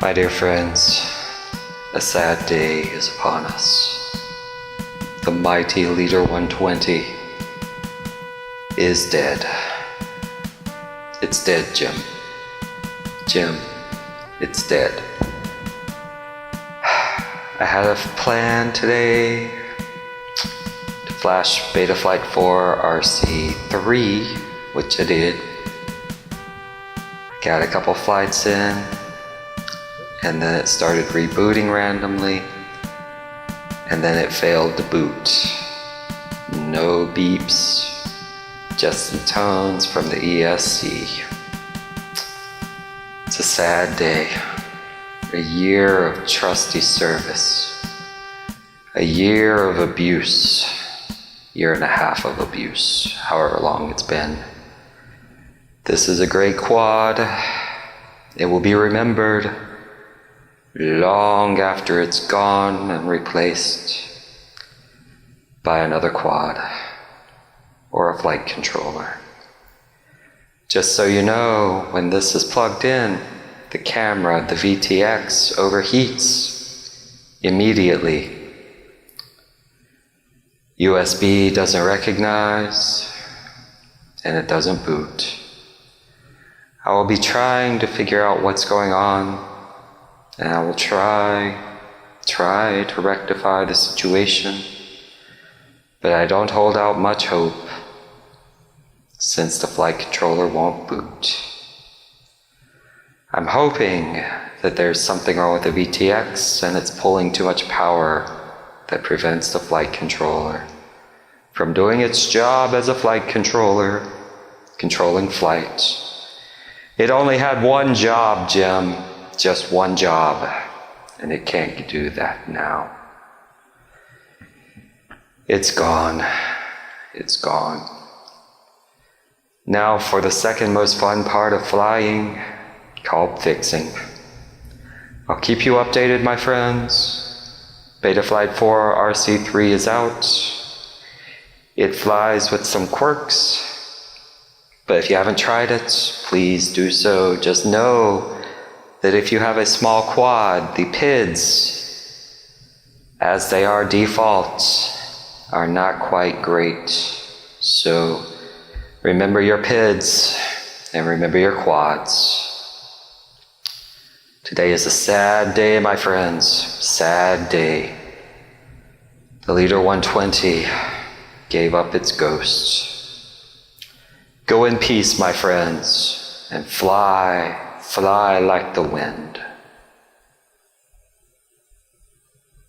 My dear friends, a sad day is upon us. The mighty Leader 120 is dead. It's dead, Jim. Jim, it's dead. I had a plan today to flash Beta Flight 4 RC3, which I did. Got a couple flights in, and then it started rebooting randomly, and then it failed to boot. No beeps, just some tones from the ESC. It's a sad day. A year of trusty service. A year of abuse. Year and a half of abuse, however long it's been. This is a great quad. It will be remembered long after it's gone and replaced by another quad or a flight controller. Just so you know, when this is plugged in, the camera, the VTX, overheats immediately. USB doesn't recognize, and it doesn't boot. I will be trying to figure out what's going on, and I will try to rectify the situation, but I don't hold out much hope, since the flight controller won't boot. I'm hoping that there's something wrong with the VTX and it's pulling too much power that prevents the flight controller from doing its job as a flight controller, controlling flight. It only had one job, Jim, just one job, and it can't do that now. It's gone. It's gone. Now for the second most fun part of flying, called fixing. I'll keep you updated, my friends. Beta Flight 4 RC3 is out. It flies with some quirks, but if you haven't tried it, please do so. Just know that if you have a small quad, the PIDs, as they are default, are not quite great. So remember your PIDs and remember your quads. Today is a sad day, my friends. Sad day. The Leader 120 gave up its ghost. Go in peace, my friends, and fly like the wind.